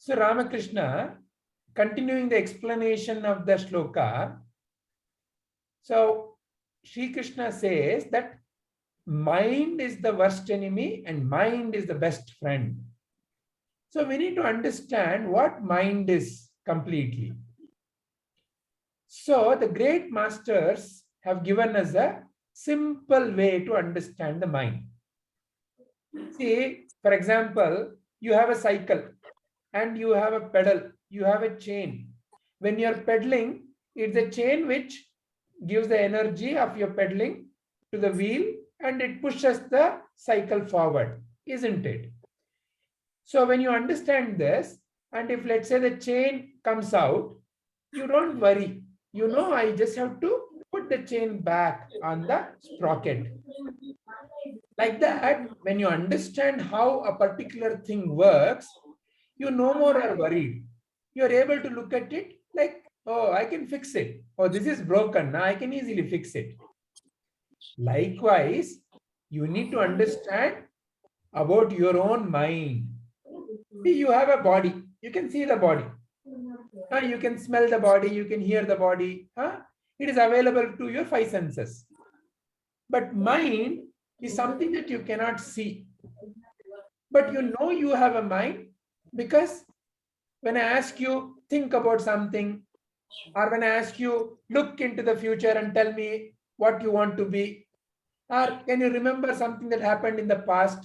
So Ramakrishna, continuing the explanation of the shloka, so Sri Krishna says that mind is the worst enemy and mind is the best friend. So we need to understand what mind is completely. So the great masters have given us a simple way to understand the mind. See, for example, you have a cycle and you have a pedal, you have a chain. When you're pedaling, it's a chain which gives the energy of your pedaling to the wheel and it pushes the cycle forward, isn't it? So when you understand this, and if let's say the chain comes out, you don't worry. You know, I just have to put the chain back on the sprocket. Like that, when you understand how a particular thing works, you no more are worried. You're able to look at it like, oh, I can fix it. Oh, this is broken. Now I can easily fix it. Likewise, you need to understand about your own mind. See, you have a body. You can see the body. You can smell the body. You can hear the body. It is available to your five senses. But mind is something that you cannot see. But you know you have a mind because when I ask you, think about something, or when I ask you, look into the future and tell me what you want to be, or can you remember something that happened in the past?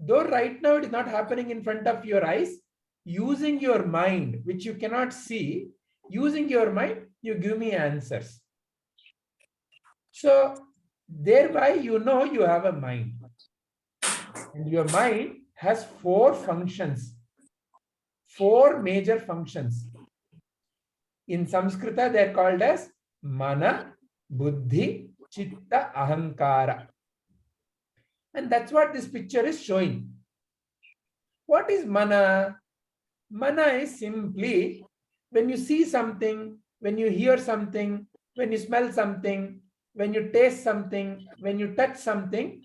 Though right now it is not happening in front of your eyes, using your mind, which you cannot see, using your mind, you give me answers. So thereby you know you have a mind. And your mind has four functions, four major functions. In Sanskrita, they are called as mana, buddhi, chitta, ahankara. And that's what this picture is showing. What is mana? Mana is simply when you see something, when you hear something, when you smell something, when you taste something, when you touch something,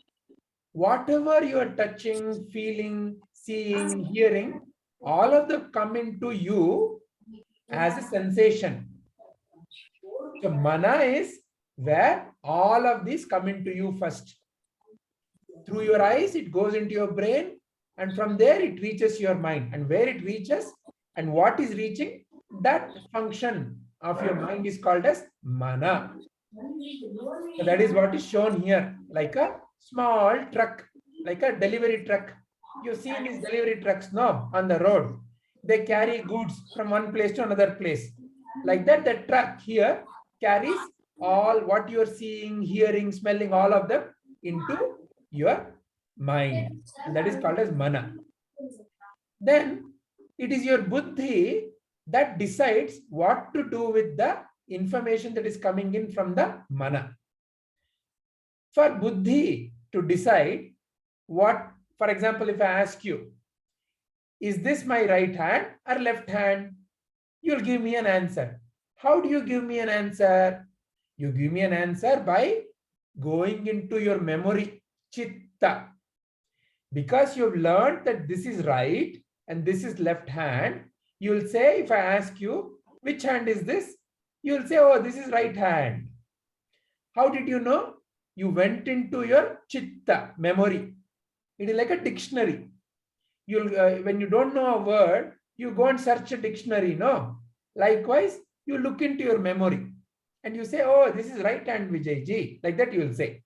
whatever you are touching, feeling, seeing, hearing, all of them come into you as a sensation. So mana is where all of these come into you first. Through your eyes, it goes into your brain, and from there it reaches your mind. And where it reaches and what is reaching, that function of your mind is called as mana. So that is what is shown here, like a small truck, like a delivery truck. You've seen these delivery trucks now on the road. They carry goods from one place to another place. Like that, the truck here carries all what you're seeing, hearing, smelling, all of them into your mind. And that is called as mana. Then it is your buddhi that decides what to do with the information that is coming in from the mana. For buddhi to decide what, for example, if I ask you, is this my right hand or left hand? You'll give me an answer. How do you give me an answer? You give me an answer by going into your memory, chitta. Because you've learned that this is right and this is left hand, you'll say, if I ask you, which hand is this? You'll say, oh, this is right hand. How did you know? You went into your chitta, memory. It is like a dictionary. You'll when you don't know a word, you go and search a dictionary, no? Likewise, you look into your memory and you say, oh, this is right hand, Vijayji. Like that you will say.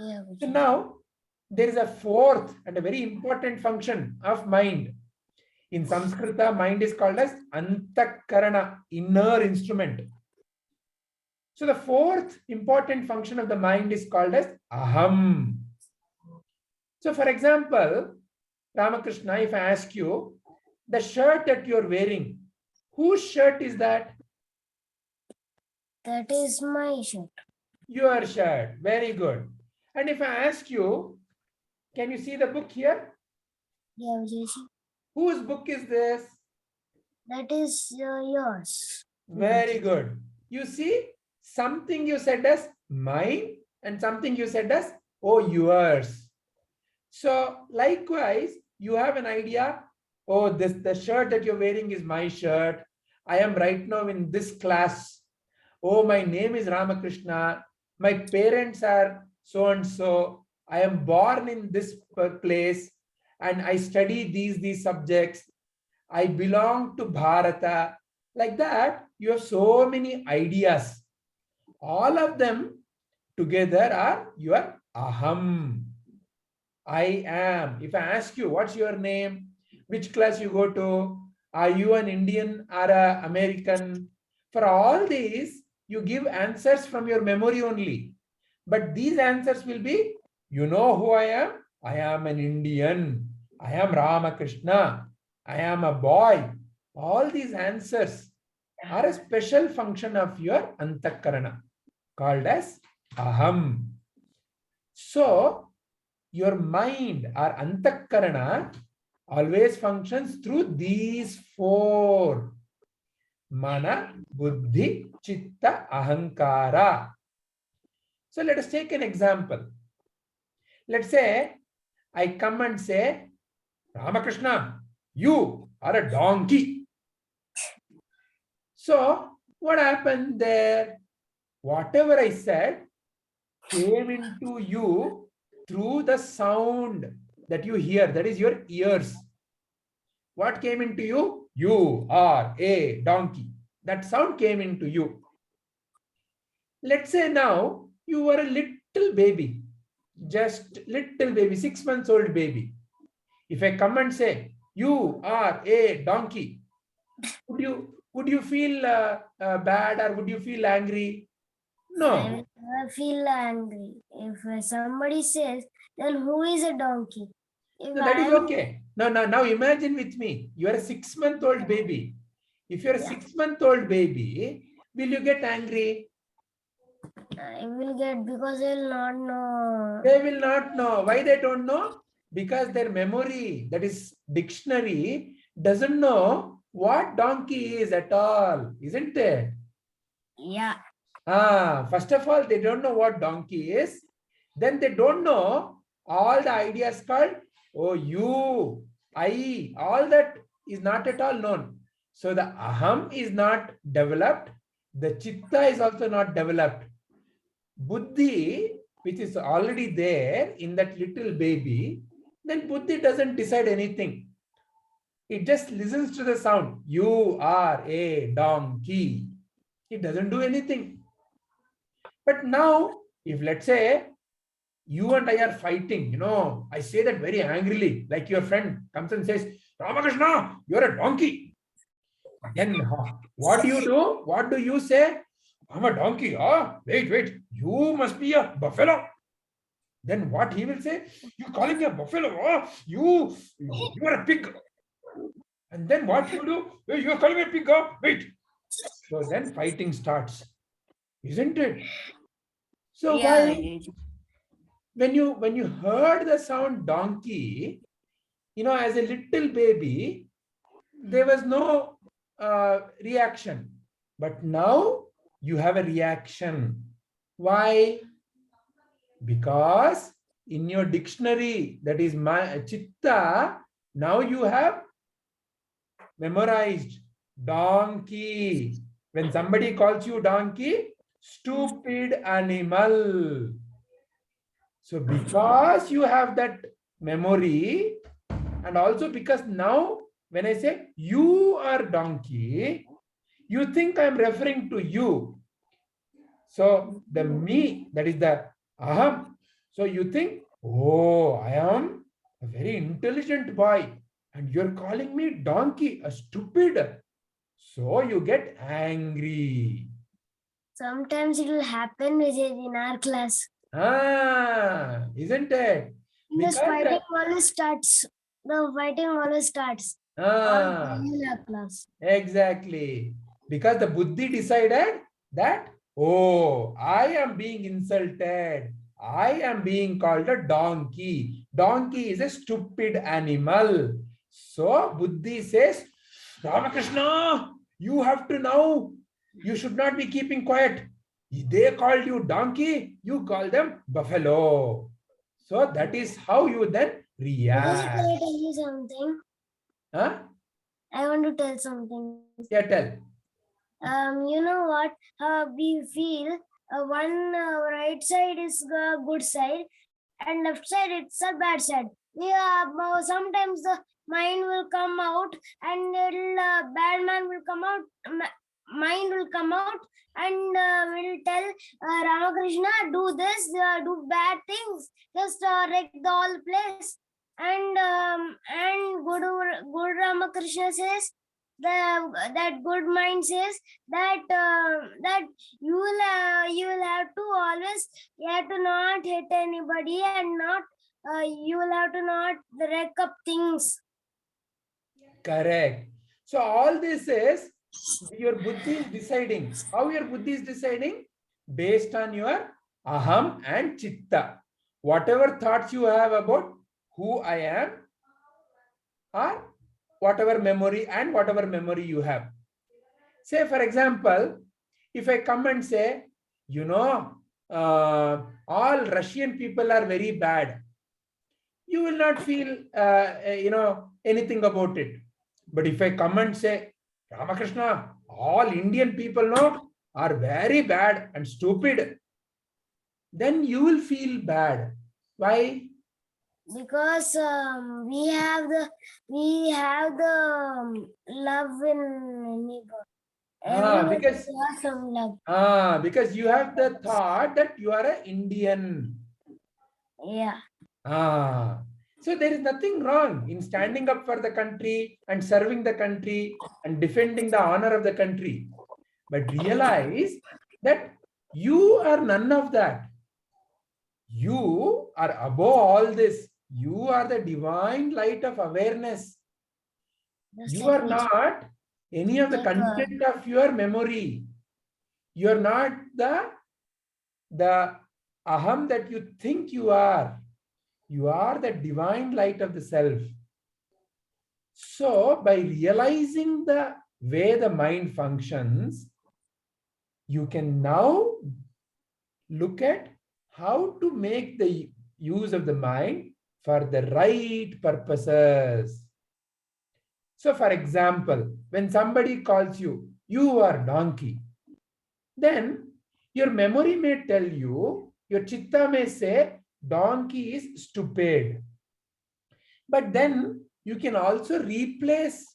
Yeah, so now, there is a fourth and a very important function of mind. In Sanskrita, mind is called as antakarana, inner instrument. So the fourth important function of the mind is called as aham. So for example, Ramakrishna, if I ask you, the shirt that you're wearing, whose shirt is that? That is my shirt. Your shirt. Very good. And if I ask you, can you see the book here? Yeah, Vijayji. Whose book is this? That is yours. Very good. You see, something you said as mine and something you said as, oh, yours. So likewise, you have an idea, oh, the shirt that you're wearing is my shirt. I am right now in this class. Oh, my name is Ramakrishna. My parents are so and so. I am born in this place and I study these subjects. I belong to Bharata. Like that, you have so many ideas. All of them together are your aham. I am. If I ask you, what's your name? Which class you go to? Are you an Indian or an American? For all these, you give answers from your memory only. But these answers will be, you know who I am? I am an Indian. I am Ramakrishna. I am a boy. All these answers are a special function of your antakarana called as aham. So, your mind or antakarana always functions through these four: mana, buddhi, chitta, ahankara. So let us take an example. Let's say I come and say, Ramakrishna, you are a donkey. So what happened there? Whatever I said came into you through the sound that you hear, that is your ears. What came into you? You are a donkey. That sound came into you. Let's say now you were a little baby, just little baby, 6 months old baby. If I come and say, you are a donkey, would you feel bad or would you feel angry? No. I feel angry. If somebody says, then who is a donkey? If No, that is I'm- okay. Now imagine with me, you are a 6-month-old baby. If you are a 6-month-old baby, will you get angry? I will get, because I will not know. They will not know. Why they don't know? Because their memory, that is dictionary, doesn't know what donkey is at all, isn't it? Yeah. First of all, they don't know what donkey is. Then they don't know all the ideas called, oh, you, I, all that is not at all known. So the aham is not developed. The chitta is also not developed. Buddhi, which is already there in that little baby, then buddhi doesn't decide anything. It just listens to the sound. You are a donkey. It doesn't do anything. But now, if let's say you and I are fighting, I say that very angrily, like your friend comes and says, Ramakrishna, you're a donkey. Then what do you do? What do you say? I'm a donkey. Wait, you must be a buffalo. Then what he will say? You're calling me a buffalo. You are a pig. And then what you do? Hey, you're calling me a pig. Wait. So then fighting starts. Isn't it? So why? When you heard the sound donkey, as a little baby, there was no reaction. But now you have a reaction. Why? Because in your dictionary, that is my chitta, now you have memorized donkey. When somebody calls you donkey, stupid animal. So because you have that memory, and also because now when I say you are donkey, you think I'm referring to you. So the me, that is the aham. So you think, oh, I am a very intelligent boy and you're calling me donkey, a stupid. So you get angry. Sometimes it will happen in our class. Isn't it? The fighting always starts. In our class. Exactly. Because the buddhi decided that, oh, I am being insulted. I am being called a donkey. Donkey is a stupid animal. So buddhi says, Ramakrishna, you have to know. You should not be keeping quiet. They called you donkey, you call them buffalo. So that is how you then react. Can I tell you something? Huh? I want to tell something. Yeah, tell. You know what? We feel one right side is good side and left side it's a bad side. Sometimes the mind will come out and bad man will come out. Mind will come out and will tell Ramakrishna, do this, do bad things, just wreck the whole place. And good Ramakrishna says, that good mind says that that you will have to always, you have to not hit anybody and not you will have to not wreck up things. Correct. So all this is your buddhi is deciding. How your buddhi is deciding? Based on your aham and chitta. Whatever thoughts you have about who I am, or whatever memory you have. Say, for example, if I come and say, all Russian people are very bad, you will not feel, anything about it. But if I come and say, Ramakrishna, all Indian people are very bad and stupid, then you will feel bad. Why? Because we have the love in anybody. Because you have the thought that you are an Indian. Yeah. So there is nothing wrong in standing up for the country and serving the country and defending the honor of the country. But realize that you are none of that. You are above all this. You are the divine light of awareness. You are not any of the content of your memory. You are not the aham that you think you are. You are the divine light of the self. So by realizing the way the mind functions, you can now look at how to make the use of the mind for the right purposes. So for example, when somebody calls you, you are donkey, then your memory may tell you, your chitta may say, donkey is stupid. But then you can also replace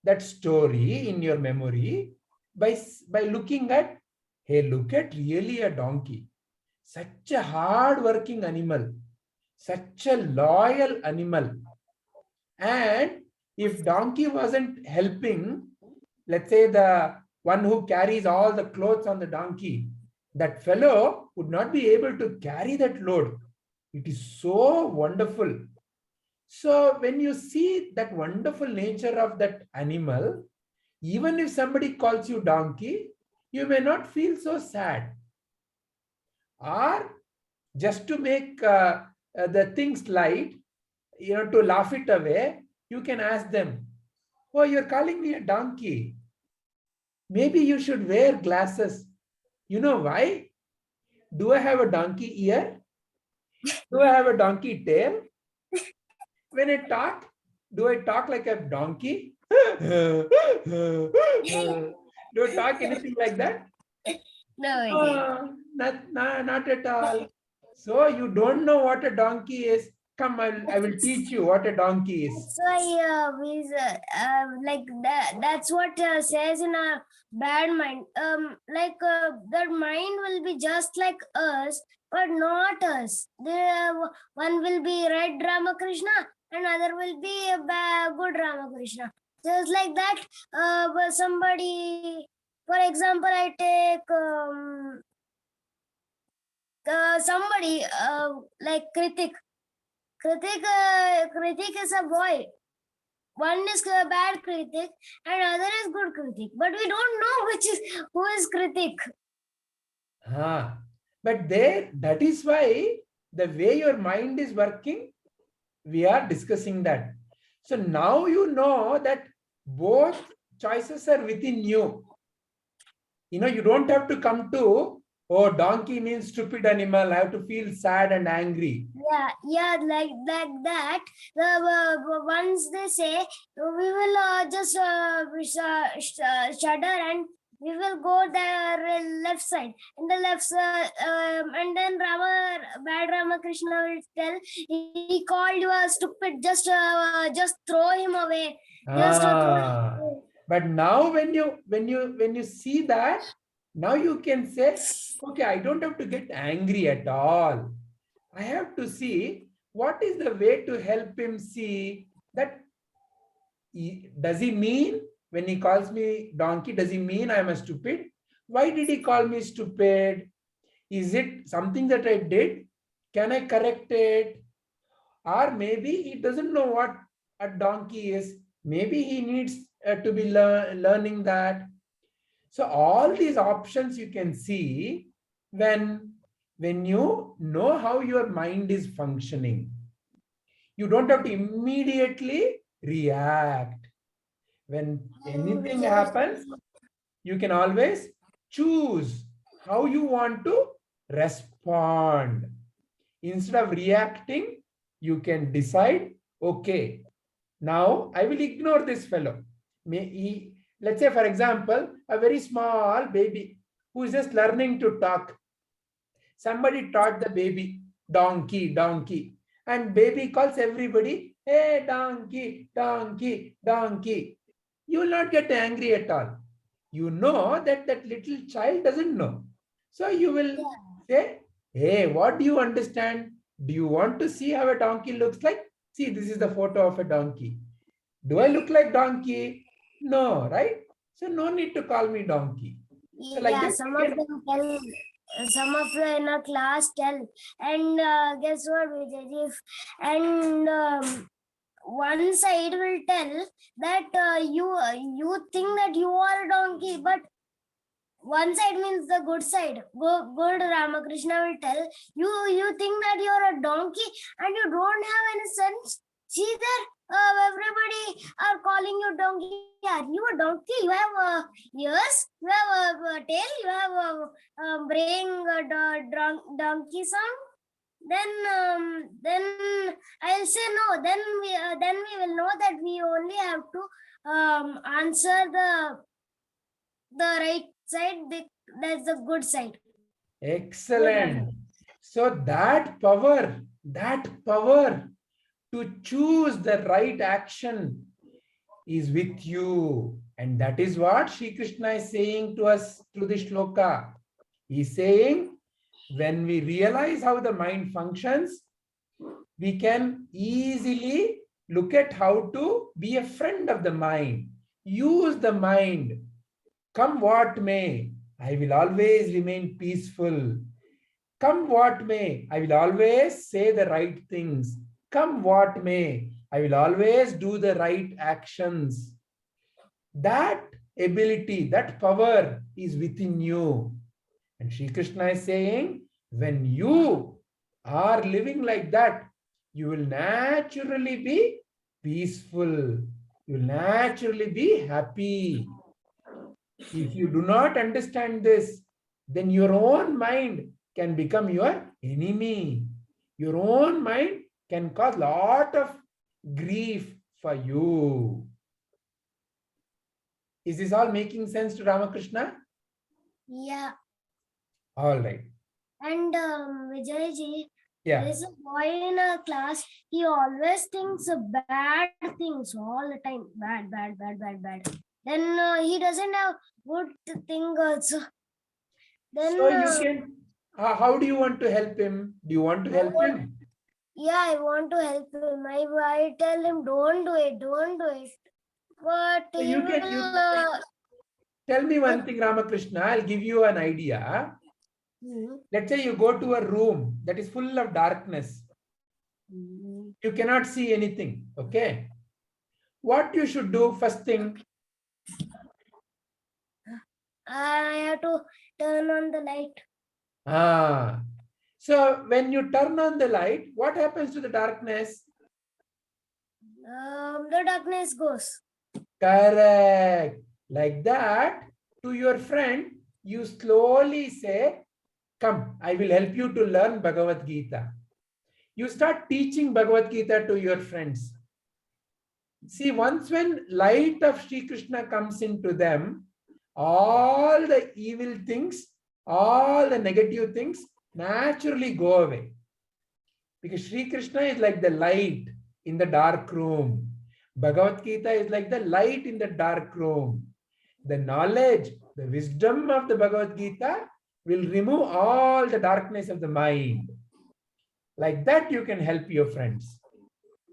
that story in your memory by looking at, hey, look at really a donkey. Such a hard-working animal, such a loyal animal. And if donkey wasn't helping, let's say the one who carries all the clothes on the donkey, that fellow would not be able to carry that load. It is so wonderful. So when you see that wonderful nature of that animal, even if somebody calls you donkey, you may not feel so sad. Or just to make the things light, to laugh it away, you can ask them, oh, you're calling me a donkey. Maybe you should wear glasses. You know why? Do I have a donkey ear? Do I have a donkey tail? When I talk, do I talk like a donkey? Do I talk anything like that? No, not at all. So you don't know what a donkey is. Come, I will teach you what a donkey is. So like that. That's what says in a bad mind. That mind will be just like us, but not us. One will be red Ramakrishna, and other will be good Ramakrishna. Just like that. Somebody, for example, I take somebody like Kritik. Kritik is a boy. One is bad Kritik and other is good Kritik. But we don't know who is Kritik. But that is why the way your mind is working, we are discussing that. So now you know that both choices are within you. You don't have to come to Oh, donkey means stupid animal. I have to feel sad and angry. Yeah, like that. Once they say we will just shudder and we will go the left side. In the left and then bad Ramakrishna will tell he called you a stupid. Just throw him away. Just throw him away. But now when you see that, now you can say, okay, I don't have to get angry at all. I have to see what is the way to help him see that. Does he mean when he calls me donkey, does he mean I am a stupid? Why did he call me stupid? Is it something that I did? Can I correct it? Or maybe he doesn't know what a donkey is. Maybe he needs to be learning that. So all these options you can see when you know how your mind is functioning. You don't have to immediately react. When anything happens, you can always choose how you want to respond. Instead of reacting, you can decide, okay, now I will ignore this fellow. Let's say, for example, a very small baby who is just learning to talk. Somebody taught the baby, donkey, donkey. And baby calls everybody, hey, donkey, donkey, donkey. You will not get angry at all. You know that that little child doesn't know. So you will say, hey, what do you understand? Do you want to see how a donkey looks like? See, this is the photo of a donkey. Do I look like donkey? No, right? So no need to call me donkey. So like this, some of them tell, some of them in a class tell, and guess what, Vijay? And one side will tell that you think that you are a donkey, but one side means the good side. Good Ramakrishna will tell you think that you're a donkey and you don't have any sense. See there, everybody are calling you donkey. Are you a donkey? You have ears, you have a tail, you have a brain, donkey sound. Then I'll say no. Then we will know that we only have to answer the right side. That's the good side. excellent. So that power to choose the right action is with you. And that is what Sri Krishna is saying to us through the shloka. He's saying, when we realize how the mind functions, we can easily look at how to be a friend of the mind. Use the mind. Come what may, I will always remain peaceful. Come what may, I will always say the right things. Come what may, I will always do the right actions. That ability, that power is within you. And Sri Krishna is saying, when you are living like that, you will naturally be peaceful. You will naturally be happy. If you do not understand this, then your own mind can become your enemy. Your own mind can cause a lot of grief for you. Is this all making sense to Ramakrishna? Yeah. All right. And Vijayji, Yeah. there's a boy in a class. He always thinks bad things all the time. Bad. Then he doesn't have good thing also. Then So you can, how do you want to help him? Do you want to help him? Yeah, I want to help him. I tell him, don't do it. But So he you will, can tell me one thing, Ramakrishna. I'll give you an idea. Let's say you go to a room that is full of darkness. You cannot see anything. Okay. What you should do first thing? I have to turn on the light. So when you turn on the light, what happens to the darkness? The darkness goes. Correct. Like that, to your friend, you slowly say, Come, I will help you to learn Bhagavad-Gita. You start teaching Bhagavad-Gita to your friends. See, once when light of Sri Krishna comes into them, all the evil things, all the negative things naturally go away. Because Sri Krishna is like the light in the dark room. Bhagavad Gita is like the light in the dark room. The knowledge, the wisdom of the Bhagavad Gita will remove all the darkness of the mind. Like that you can help your friends.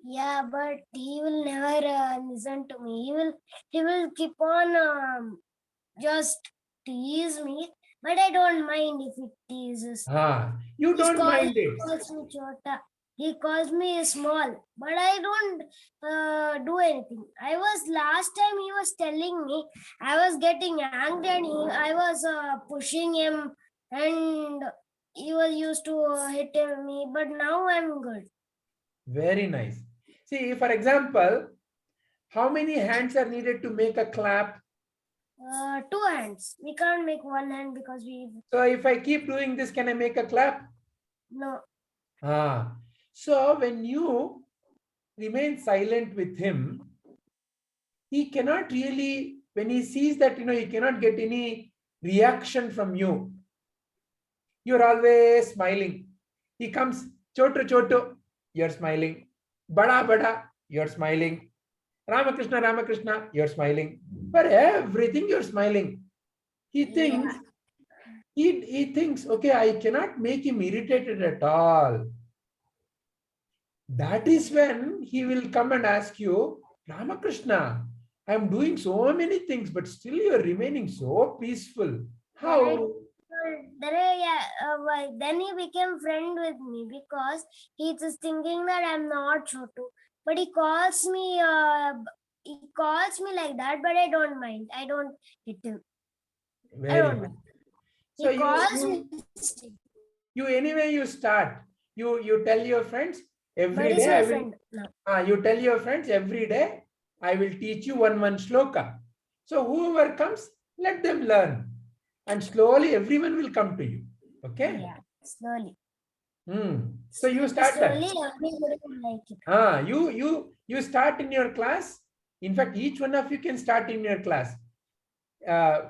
Yeah, but he will never listen to me. He will keep on just tease me, but I don't mind if he teases. You don't mind it. He calls me chota. He calls me small, but I don't do anything. Last time he was telling me, I was getting angry and I was pushing him and he was used to hit me, but now I'm good. Very nice. See, for example, how many hands are needed to make a clap? 2 hands. We can't make 1 hand because we... So if I keep doing this, can I make a clap? No. So when you remain silent with him, he cannot really, when he sees that, he cannot get any reaction from you. You're always smiling. He comes, choto, choto, you're smiling. Bada, bada, you're smiling. Ramakrishna, Ramakrishna, you're smiling. For everything, you're smiling. He thinks, he thinks, okay, I cannot make him irritated at all. That is when he will come and ask you, Ramakrishna, I'm doing so many things, but still you're remaining so peaceful. How? Then he became friend with me because he is thinking that I'm not Chotu. But he calls me like that, but I don't mind. I don't hit him. Very good. So you start. You tell your friends every day. You tell your friends every day, I will teach you one shloka. So whoever comes, let them learn. And slowly everyone will come to you. Okay? Yeah, slowly. So you start slowly, everybody will like it. You start in your class. In fact, each one of you can start in your class.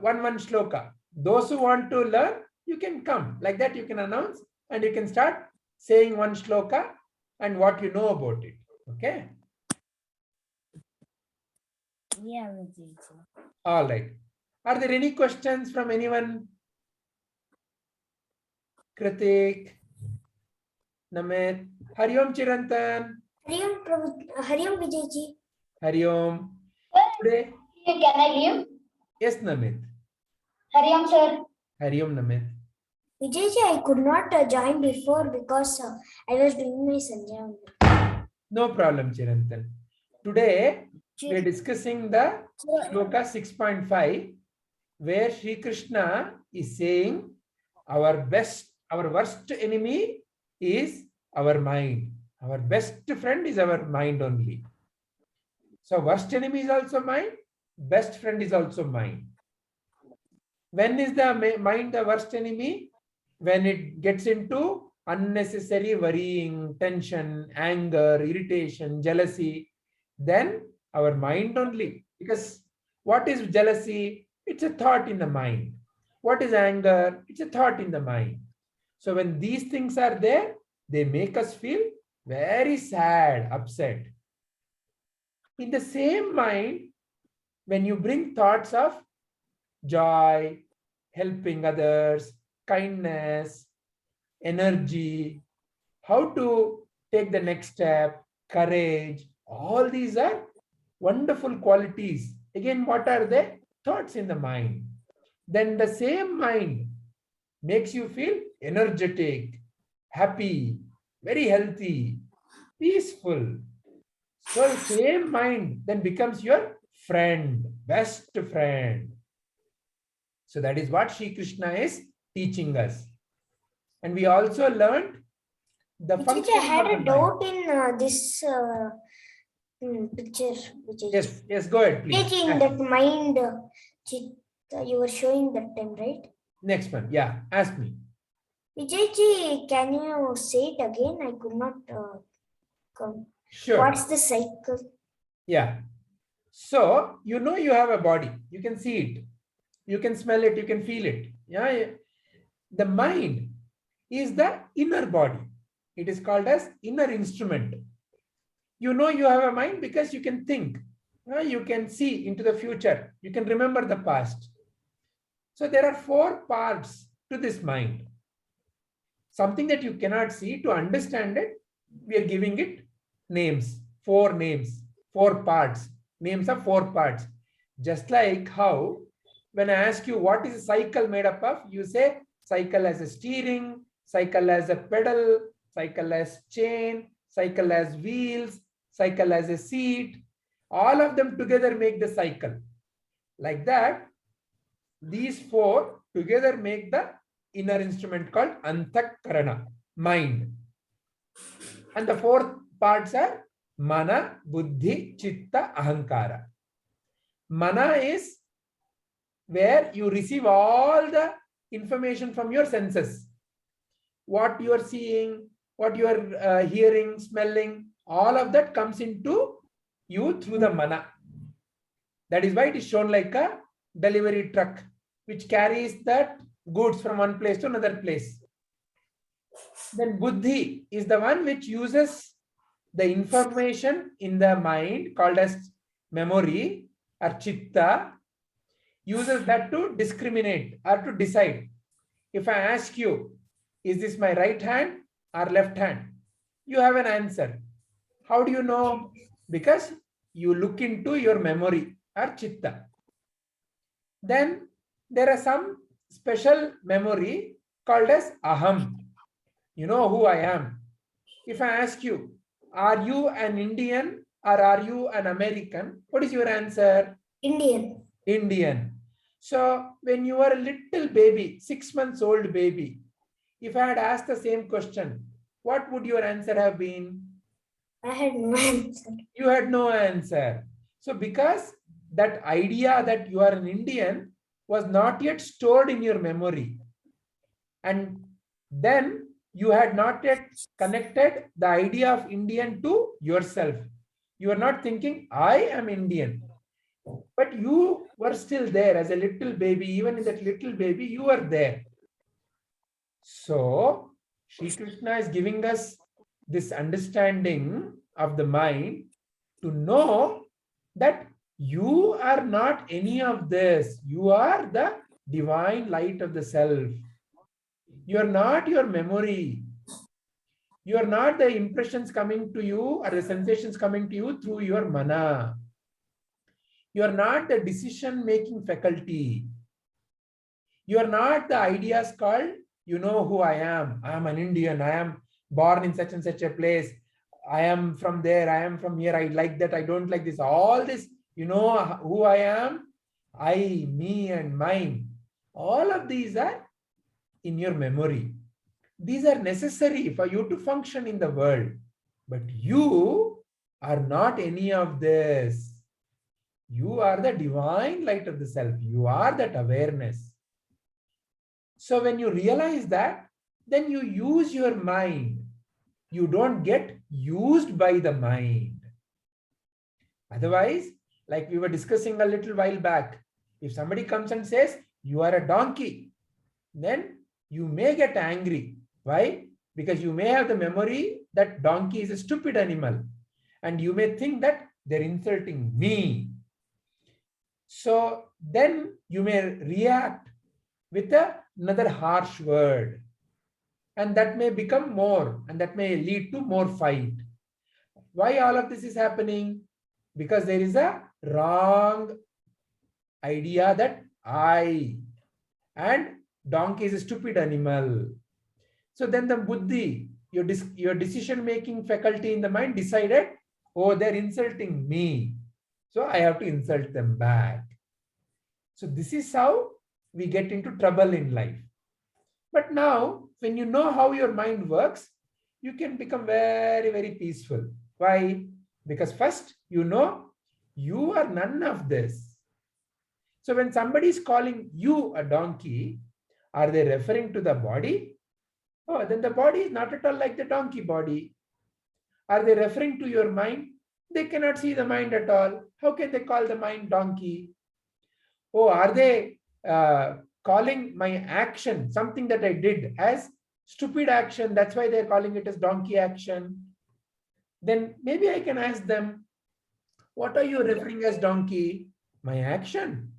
One shloka. Those who want to learn, you can come. Like that you can announce and you can start saying one shloka and what you know about it. Okay? Yeah, we'll see. All right. Are there any questions from anyone? Kritik, Namit, Hari Om Chirantan. Hari Om Vijayji. Hari Om. Today? Can I leave? Yes, Namit. Hari Om, sir. Hari Om, Namit. Vijayji, I could not join before because I was doing my Sanjay. No problem, Chirantan. Today, we are discussing the Shloka 6.5, where Sri Krishna is saying our worst enemy is our mind. Our best friend is our mind only. So worst enemy is also mind, best friend is also mind. When is the mind the worst enemy? When it gets into unnecessary worrying, tension, anger, irritation, jealousy, then our mind only. Because what is jealousy? It's a thought in the mind. What is anger? It's a thought in the mind. So when these things are there, they make us feel very sad, upset. In the same mind, when you bring thoughts of joy, helping others, kindness, energy, how to take the next step, courage, all these are wonderful qualities. Again, what are they? Thoughts in the mind. Then the same mind makes you feel energetic, happy, very healthy, peaceful. So the same mind then becomes your friend, best friend. So that is what Sri Krishna is teaching us. And we also learned the function. I had a doubt in this picture. Yes, go ahead, please. Taking that mind, you were showing that time, right? Next one, yeah, ask me. Vijayji, can you say it again? I could not come. Sure. What's the cycle? Yeah. So, you know you have a body. You can see it. You can smell it. You can feel it. Yeah. The mind is the inner body. It is called as inner instrument. You know you have a mind because you can think. You can see into the future. You can remember the past. So there are 4 parts to this mind. Something that you cannot see, to understand it, we are giving it names. 4 names, 4 parts. Names of 4 parts. Just like how when I ask you what is a cycle made up of, you say cycle has a steering, cycle has a pedal, cycle has chain, cycle has wheels, cycle has a seat. All of them together make the cycle. Like that, these 4 together make the inner instrument called antahkarana, mind. And the 4 parts are mana, buddhi, chitta, ahankara. Mana is where you receive all the information from your senses. What you are seeing, what you are hearing, smelling, all of that comes into you through the mana. That is why it is shown like a delivery truck which carries that goods from one place to another place. Then buddhi is the one which uses the information in the mind called as memory or chitta, uses that to discriminate or to decide. If I ask you, is this my right hand or left hand? You have an answer. How do you know? Because you look into your memory or chitta. Then there are some special memory called as aham. You know who I am. If I ask you, are you an Indian or are you an American? What is your answer? Indian. Indian. So when you were a little baby, 6 months old baby, if I had asked the same question, what would your answer have been? I had no answer. You had no answer. So because that idea that you are an Indian was not yet stored in your memory, and then you had not yet connected the idea of Indian to yourself. You are not thinking, I am Indian. But you were still there as a little baby. Even in that little baby, you were there. So, Shri Krishna is giving us this understanding of the mind to know that you are not any of this. You are the divine light of the self. You are not your memory. You are not the impressions coming to you or the sensations coming to you through your mana. You are not the decision-making faculty. You are not the ideas called, you know who I am. I am an Indian. I am born in such and such a place. I am from there. I am from here. I like that. I don't like this. All this, you know who I am. I, me, and mine. All of these are in your memory. These are necessary for you to function in the world. But you are not any of this. You are the divine light of the self. You are that awareness. So when you realize that, then you use your mind. You don't get used by the mind. Otherwise, like we were discussing a little while back, if somebody comes and says, you are a donkey, then you may get angry. Why? Because you may have the memory that donkey is a stupid animal. And you may think that they're insulting me. So then you may react with another harsh word. And that may become more, and that may lead to more fight. Why all of this is happening? Because there is a wrong idea that I and donkey is a stupid animal. So then the buddhi, your decision-making faculty in the mind decided, oh, they're insulting me. So I have to insult them back. So this is how we get into trouble in life. But now, when you know how your mind works, you can become very, very peaceful. Why? Because first, you know, you are none of this. So when somebody is calling you a donkey, are they referring to the body Oh, then the body is not at all like the donkey body. Are they referring to your mind? They cannot see the mind at all. How can they call the mind donkey? Oh, are they calling my action, something that I did, as stupid action? That's why they're calling it as donkey action. Then maybe I can ask them, what are you referring as donkey? My action.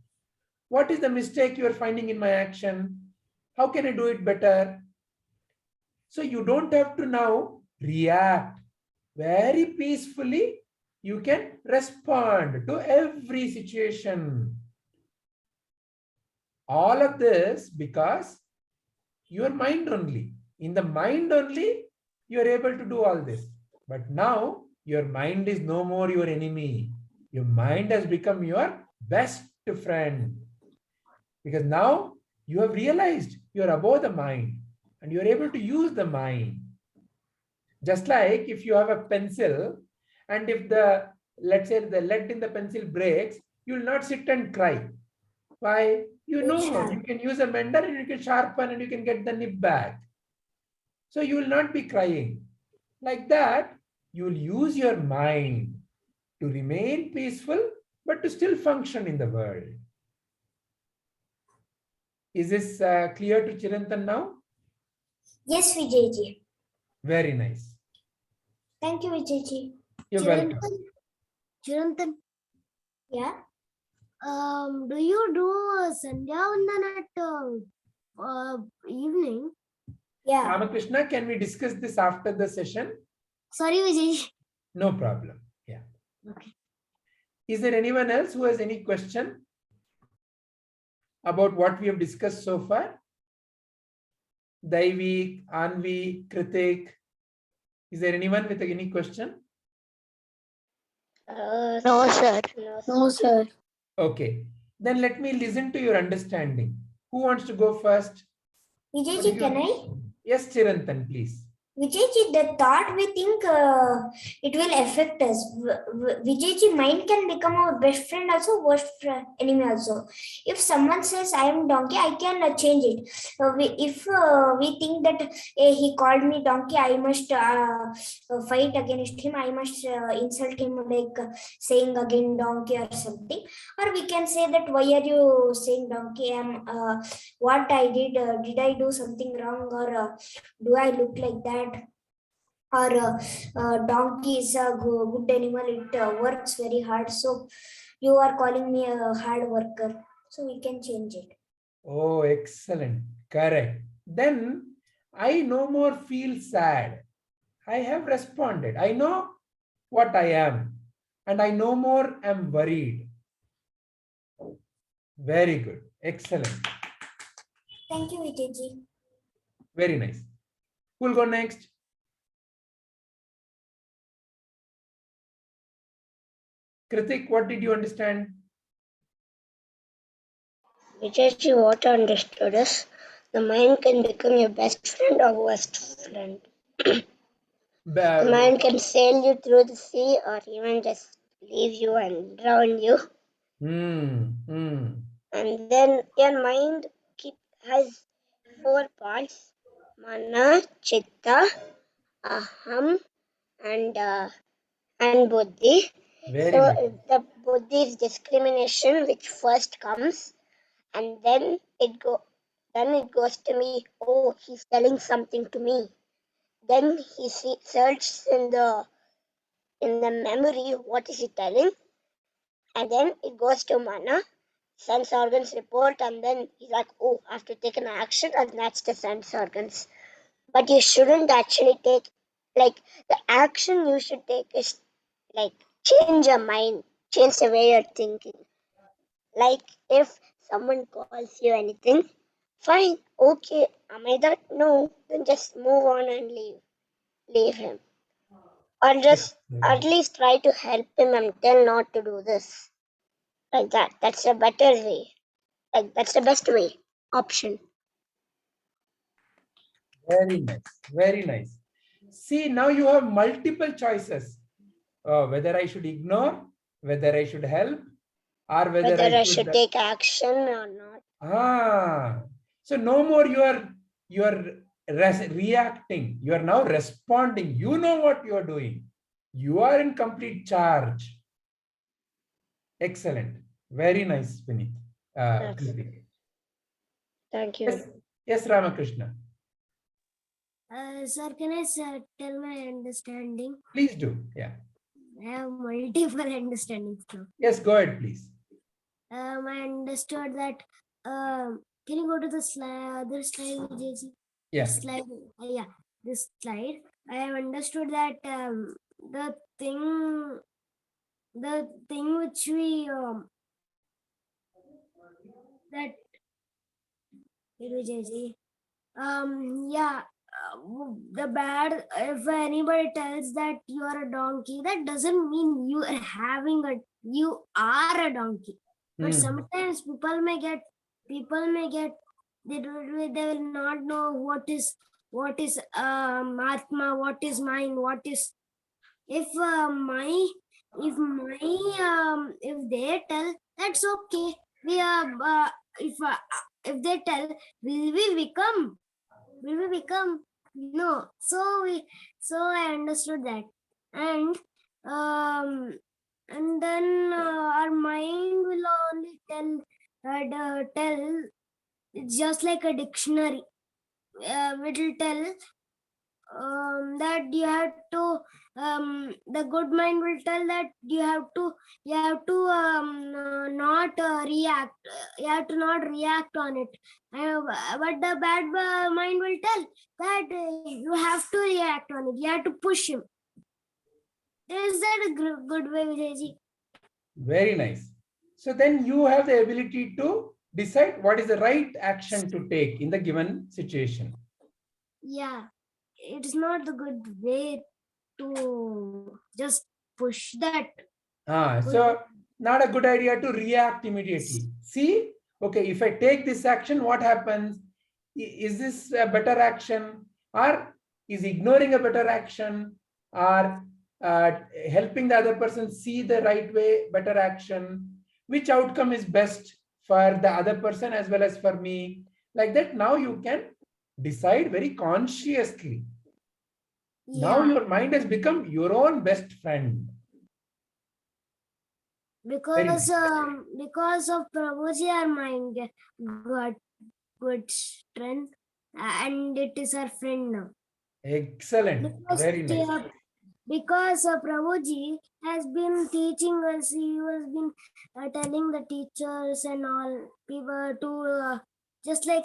What is the mistake you are finding in my action? How can I do it better? So you don't have to now react. Very peacefully, you can respond to every situation. All of this because your mind only. In the mind only, you are able to do all this. But now, your mind is no more your enemy. Your mind has become your best friend. Because now, you have realized you are above the mind and you are able to use the mind. Just like if you have a pencil and if the, let's say the lead in the pencil breaks, you will not sit and cry. Why? You know, you can use a mender and you can sharpen and you can get the nib back. So you will not be crying. Like that, you will use your mind to remain peaceful, but to still function in the world. Is this clear to Chirantan now? Yes, Vijayji. Very nice. Thank you, Vijayji. You're welcome. Chirantan. Yeah. Do you do Sandhya Vandan at evening? Yeah. Ramakrishna, can we discuss this after the session? Sorry, Vijay. No problem. Yeah. Okay. Is there anyone else who has any question about what we have discussed so far? Daivik, Anvi, Kritik. Is there anyone with any question? No, sir. No, sir. Okay. Then let me listen to your understanding. Who wants to go first? Vijayji, can I? Yes, Chirantan, please. Vijayji, the thought we think it will affect us. Vijayji, mind can become our best friend also, worst enemy also. If someone says I am donkey, I can change it. If we think that he called me donkey, I must fight against him. I must insult him, like saying again donkey or something. Or we can say that why are you saying donkey? What I did I do something wrong, or do I look like that? Or donkey is a good animal, it works very hard, so you are calling me a hard worker, so we can change it. Oh, excellent. Correct. Then I no more feel sad. I have responded. I know what I am and I no more am worried. Very good. Excellent. Thank you, Vijayji. Very nice. Who will go next? Kritik, what did you understand? Vijayji, what I understood is the mind can become your best friend or worst friend. The mind can sail you through the sea or even just leave you and drown you. And then your mind has 4 parts: mana, chitta, aham, and buddhi. Very nice. The buddhi is discrimination, which first comes, and then it goes to me. Oh, he's telling something to me. Then he searches in the memory, what is he telling, and then it goes to mana, sense organs report, and then he's like, oh, I have to take an action, and that's the sense organs. But you shouldn't actually take, like, the action you should take is like change your mind, change the way you're thinking. Like if someone calls you anything, fine, okay, am I that? No, then just move on and leave him. Or just at least try to help him and tell not to do this. Like that. That's a better way. Like that's the best way. Option. Very nice. Very nice. See, now you have multiple choices. Whether I should ignore, whether I should help, or whether I should take action or not. So no more you are reacting. You are now responding. You know what you are doing. You are in complete charge. Excellent. Very nice, Vineet. Kritik. Thank you. Yes, Ramakrishna. Sir, can I tell my understanding? Please do. Yeah. I have multiple understandings now. Yes, go ahead, please. I understood that. Can you go to the other slide, Vijayji? Yes. Slide. Yeah, this slide. I have understood that the thing which we that Vijayji. The bad, if anybody tells that you are a donkey, that doesn't mean you are a donkey. But sometimes people may get they will not know what is ātmā, what is mine, what is if they tell, that's okay. We are if they tell, will we become? No. So I understood that, and then our mind will only tell. It's just like a dictionary. It will tell that you have to. The good mind will tell that you have to not react. You have to not react on it. But the bad mind will tell that you have to react on it. You have to push him. Is that a good way, Vijayji? Very nice. So then you have the ability to decide what is the right action to take in the given situation. Yeah, it is not the good way to just push that. So not a good idea to react immediately. See, okay, if I take this action, what happens? Is this a better action, or is ignoring a better action, or helping the other person see the right way, better action? Which outcome is best for the other person as well as for me? Like that, now you can decide very consciously. Yeah. Now your mind has become your own best friend. Because of Prabhuji, our mind got good strength, and it is our friend now. Excellent. Very nice. Because Prabhuji has been teaching us, he has been telling the teachers and all people to just like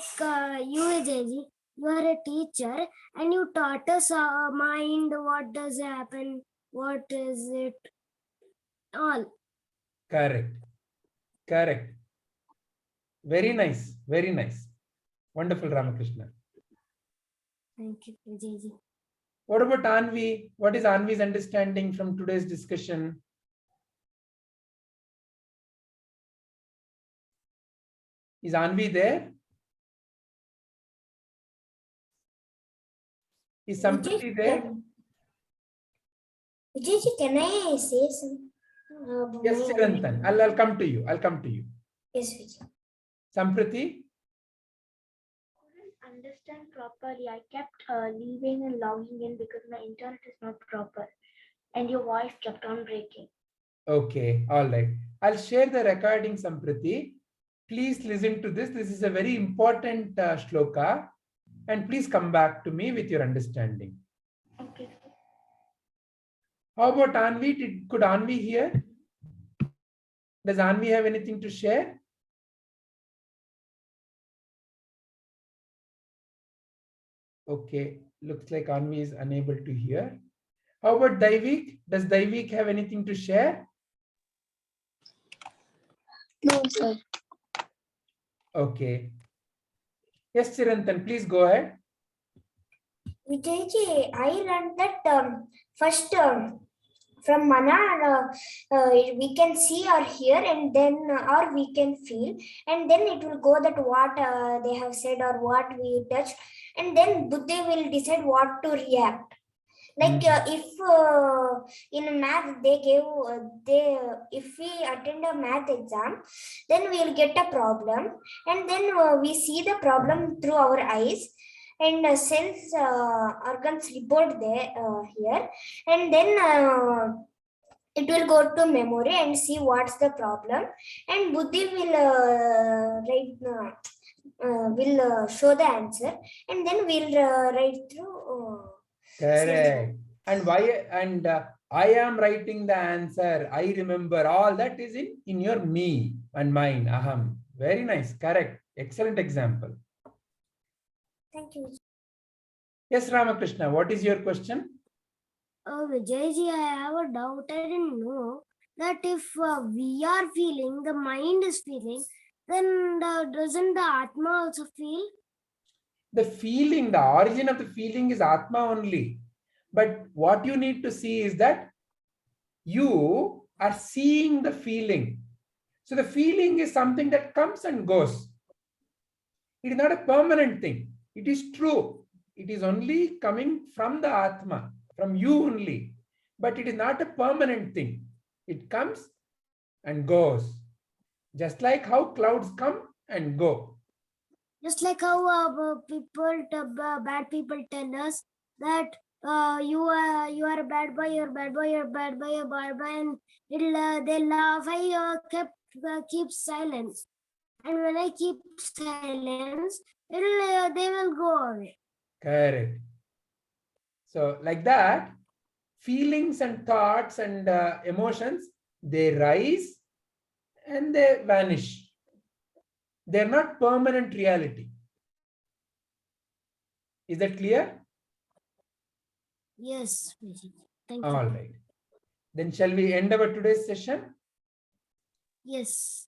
you, Vijayji, you are a teacher and you taught us mind, what does happen, what is it, all. Correct. Correct. Very nice. Very nice. Wonderful, Ramakrishna. Thank you, Vijayji. What about Anvi? What is Anvi's understanding from today's discussion? Is Anvi there? Is Sampriti there? Vijayji, can I say something? Yes, Chirantan. I'll come to you. I'll come to you. Yes, Vijay. Sampriti? Understand properly. I kept leaving and logging in because my internet is not proper, and your voice kept on breaking. Okay, all right. I'll share the recording, Sampriti. Please listen to this. This is a very important shloka, and please come back to me with your understanding. Okay. How about Anvi? Could Anvi hear? Does Anvi have anything to share? Okay, looks like Anvi is unable to hear. How about Daivik? Does Daivik have anything to share? No, sir. Okay. Yes, Chirantan, please go ahead. Vijayji, I learned that first from mana we can see or hear, and then or we can feel, and then it will go that what they have said or what we touch, and then Buddhi will decide what to react. Like if in math they gave if we attend a math exam, then we will get a problem, and then we see the problem through our eyes, and sense organs report there here, and then it will go to memory and see what's the problem, and buddhi will show the answer, and then we'll write through. Correct. And why? And I am writing the answer. I remember. All that is in your me and mine. Aham. Very nice. Correct. Excellent example. Thank you. Yes, Ramakrishna. What is your question? Vijayji, I have a doubt. I didn't know that if we are feeling, the mind is feeling, then doesn't the Atma also feel? The feeling, the origin of the feeling is Atma only. But what you need to see is that you are seeing the feeling. So the feeling is something that comes and goes. It is not a permanent thing. It is true. It is only coming from the Atma, from you only. But it is not a permanent thing. It comes and goes. Just like how clouds come and go. Just like how bad people tell us that you are a bad boy, you're a bad boy, you're a bad boy, you're a bad boy, and they laugh. I keep silence, and when I keep silence, they will go away. Correct. So like that, feelings and thoughts and emotions, they rise and they vanish. They're not permanent reality. Is that clear? Yes, thank you. All right. Then shall we end our today's session? Yes.